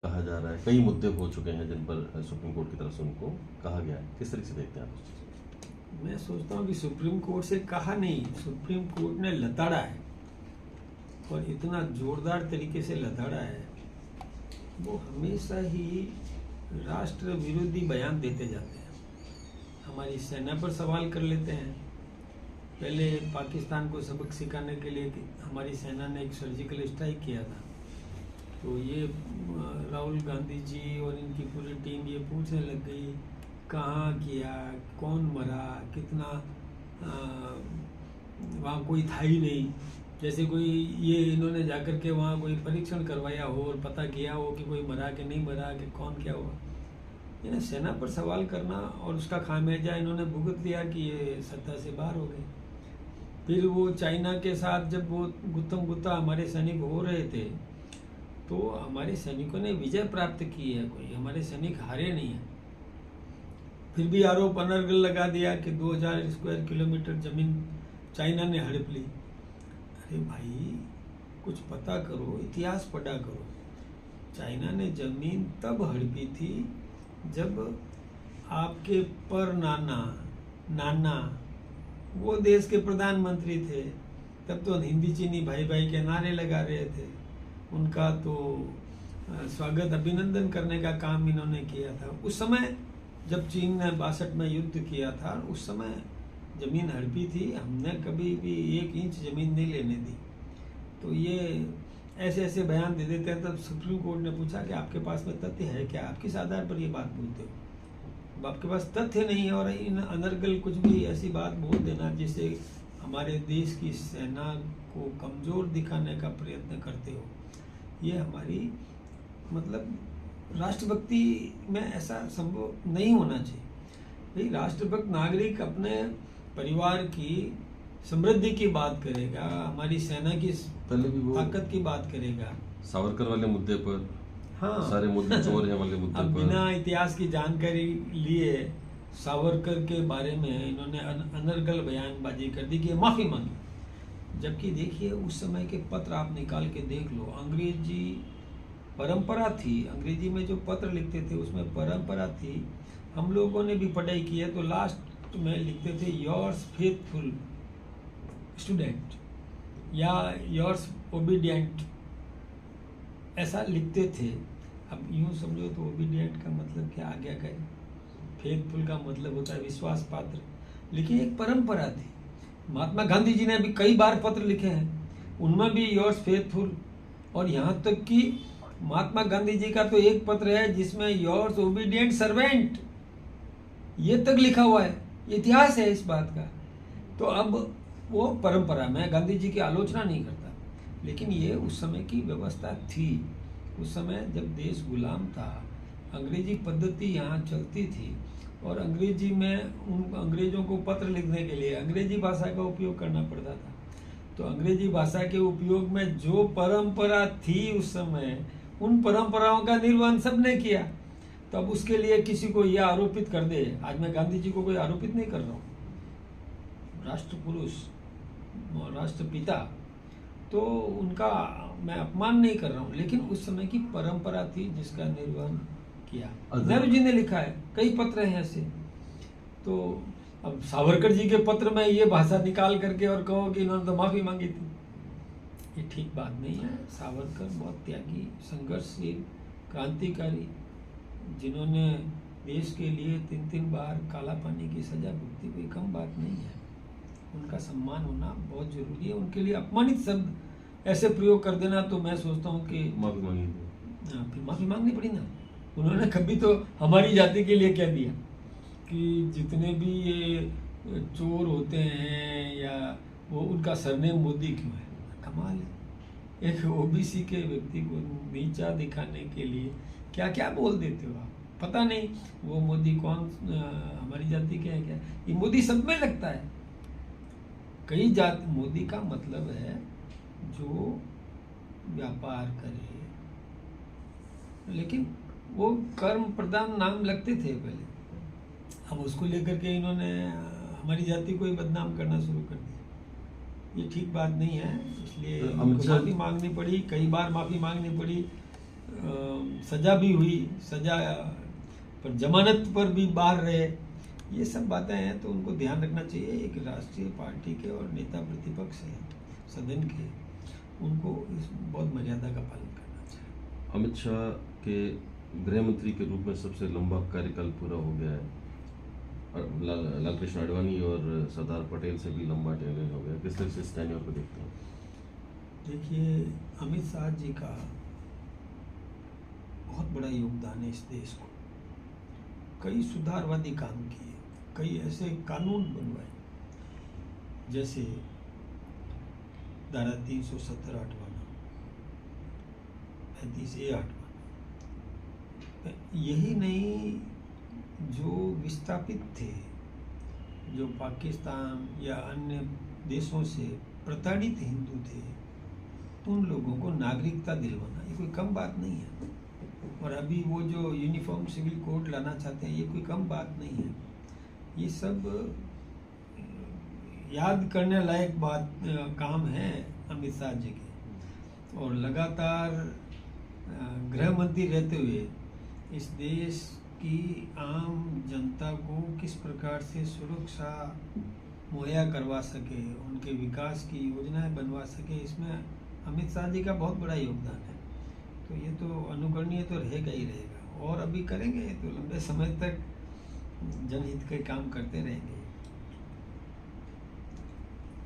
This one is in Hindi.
कहा जा रहा है, कई मुद्दे हो चुके हैं जिन पर सुप्रीम कोर्ट की तरफ से उनको कहा गया है। किस तरीके से देखते हैं आप इस चीज़ को? मैं सोचता हूँ कि सुप्रीम कोर्ट से कहा नहीं, सुप्रीम कोर्ट ने लताड़ा है और इतना जोरदार तरीके से लताड़ा है। वो हमेशा ही राष्ट्र विरोधी बयान देते जाते हैं, हमारी सेना पर सवाल कर लेते हैं। पहले पाकिस्तान को सबक सिखाने के लिए हमारी सेना ने एक सर्जिकल स्ट्राइक किया था, तो ये राहुल गांधी जी और इनकी पूरी टीम ये पूछने लग गई कहाँ किया, कौन मरा, कितना, वहाँ कोई था ही नहीं। जैसे कोई ये इन्होंने जाकर के वहाँ कोई परीक्षण करवाया हो और पता किया हो कि कोई मरा कि नहीं मरा, कि कौन क्या हुआ। इन्हें सेना पर सवाल करना और उसका खामियाजा इन्होंने भुगत लिया कि ये सत्ता से बाहर हो गए। फिर वो चाइना के साथ जब वो गुत्थम गुत्था हमारे सैनिक हो रहे थे, तो हमारे सैनिकों ने विजय प्राप्त की है, कोई हमारे सैनिक हारे नहीं है। फिर भी आरोप अनर्गल लगा दिया कि 2000 स्क्वायर किलोमीटर जमीन चाइना ने हड़प ली। अरे भाई, कुछ पता करो, इतिहास पढ़ा करो। चाइना ने जमीन तब हड़पी थी जब आपके पर नाना वो देश के प्रधानमंत्री थे। तब तो हिंदी चीनी भाई भाई के नारे लगा रहे थे। उनका तो स्वागत अभिनंदन करने का काम इन्होंने किया था। उस समय जब चीन ने 62 में युद्ध किया था, उस समय ज़मीन हड़पी थी, हमने कभी भी 1 इंच ज़मीन नहीं लेने दी। तो ये ऐसे ऐसे बयान दे देते हैं। तब सुप्रीम कोर्ट ने पूछा कि आपके पास में तथ्य है क्या, आप किस आधार पर ये बात बोलते हो? अब आपके पास तथ्य नहीं है और इन अनर्गल कुछ भी ऐसी बात बोल देना जिससे हमारे देश की सेना को कमज़ोर दिखाने का प्रयत्न करते हो, ये हमारी मतलब राष्ट्रभक्ति में ऐसा संभव नहीं होना चाहिए। भाई, राष्ट्रभक्त नागरिक अपने परिवार की समृद्धि की बात करेगा, हमारी सेना की पहले भी वो ताकत की बात करेगा। सावरकर वाले मुद्दे पर, हाँ, सारे मुद्दे चोर हैं वाले मुद्दे अब पर, बिना इतिहास की जानकारी लिए सावरकर के बारे में इन्होंने अनर्गल बयानबाजी कर दी कि माफ़ी मांगी। जबकि देखिए, उस समय के पत्र आप निकाल के देख लो, अंग्रेजी परंपरा थी। अंग्रेजी में जो पत्र लिखते थे उसमें परंपरा थी। हम लोगों ने भी पढ़ाई की है, तो लास्ट में लिखते थे योर्स फेथफुल स्टूडेंट या योर्स ओबीडियंट, ऐसा लिखते थे। अब यूँ समझो तो ओबीडियंट का मतलब क्या, आज्ञाकारी। फेथफुल का मतलब होता है विश्वास पात्र। लेकिन एक परंपरा थी। महात्मा गांधी जी ने भी कई बार पत्र लिखे हैं, उनमें भी योर्स फेथफुल। और यहाँ तक कि महात्मा गांधी जी का तो एक पत्र है जिसमें योर्स ओबीडियंट सर्वेंट ये तक लिखा हुआ है। इतिहास है इस बात का। तो अब वो परंपरा, मैं गांधी जी की आलोचना नहीं करता, लेकिन ये उस समय की व्यवस्था थी। उस समय जब देश गुलाम था, अंग्रेजी पद्धति यहाँ चलती थी और अंग्रेजी में उन अंग्रेजों को पत्र लिखने के लिए अंग्रेजी भाषा का उपयोग करना पड़ता था। तो अंग्रेजी भाषा के उपयोग में जो परंपरा थी उस समय, उन परंपराओं का निर्वहन सबने किया। तो अब उसके लिए किसी को यह आरोपित कर दे, आज मैं गांधी जी को कोई आरोपित नहीं कर रहा हूँ, राष्ट्र पुरुष, राष्ट्रपिता, तो उनका मैं अपमान नहीं कर रहा हूँ, लेकिन उस समय की परंपरा थी जिसका निर्वहन किया। नेहरू जी ने लिखा है, कई पत्र हैं ऐसे। तो अब सावरकर जी के पत्र में ये भाषा निकाल करके और कहो कि इन्होंने तो माफ़ी मांगी थी, ये ठीक बात नहीं है। सावरकर बहुत त्यागी, संघर्षशील, क्रांतिकारी, जिन्होंने देश के लिए 3-3 बार काला पानी की सजा भुगती, कोई कम बात नहीं है। उनका सम्मान होना बहुत जरूरी है। उनके लिए अपमानित शब्द ऐसे प्रयोग कर देना, तो मैं सोचता हूँ कि माफी मांगी। हाँ, फिर माफ़ी मांगनी पड़ी ना। उन्होंने कभी तो हमारी जाति के लिए क्या दिया कि जितने भी ये चोर होते हैं या वो, उनका सरनेम मोदी क्यों है? कमाल है। एक ओबीसी के व्यक्ति को नीचा दिखाने के लिए क्या क्या बोल देते हो आप, पता नहीं वो मोदी कौन, हमारी जाति के हैं क्या? ये मोदी सब में लगता है। कई जाति, मोदी का मतलब है जो व्यापार करे, लेकिन वो कर्म प्रधान नाम लगते थे पहले। अब उसको लेकर के इन्होंने हमारी जाति को ही बदनाम करना शुरू कर दिया। ये ठीक बात नहीं है, इसलिए उनको माफ़ी मांगनी पड़ी, कई बार माफ़ी मांगनी पड़ी। सजा भी हुई, सजा पर जमानत पर भी बाहर रहे, ये सब बातें हैं। तो उनको ध्यान रखना चाहिए, एक राष्ट्रीय पार्टी के और नेता प्रतिपक्ष हैं सदन के, उनको इस बहुत मर्यादा का पालन करना चाहिए। अमित शाह के गृह मंत्री के रूप में सबसे लंबा कार्यकाल पूरा हो गया है। लालकृष्ण आडवाणी और सरदार पटेल से भी लंबा टेन्योर हो गया। किस तरह से इस टेन्योर को देखते हैं? देखिए, अमित शाह जी का बहुत बड़ा योगदान है इस देश को। कई सुधारवादी काम किए, कई ऐसे कानून बनवाए, जैसे धारा 370 हटवाना, 35A हटवाना। यही नहीं, जो विस्थापित थे, जो पाकिस्तान या अन्य देशों से प्रताड़ित हिंदू थे, उन लोगों को नागरिकता दिलवाना, ये कोई कम बात नहीं है। और अभी वो जो यूनिफॉर्म सिविल कोड लाना चाहते हैं, ये कोई कम बात नहीं है। ये सब याद करने लायक काम है अमित शाह जी के। और लगातार गृह मंत्री रहते हुए इस देश की आम जनता को किस प्रकार से सुरक्षा मुहैया करवा सके, उनके विकास की योजनाएं बनवा सके, इसमें अमित शाह जी का बहुत बड़ा योगदान है। तो ये तो अनुकरणीय तो रहेगा ही रहेगा, और अभी करेंगे तो लंबे समय तक जनहित के काम करते रहेंगे।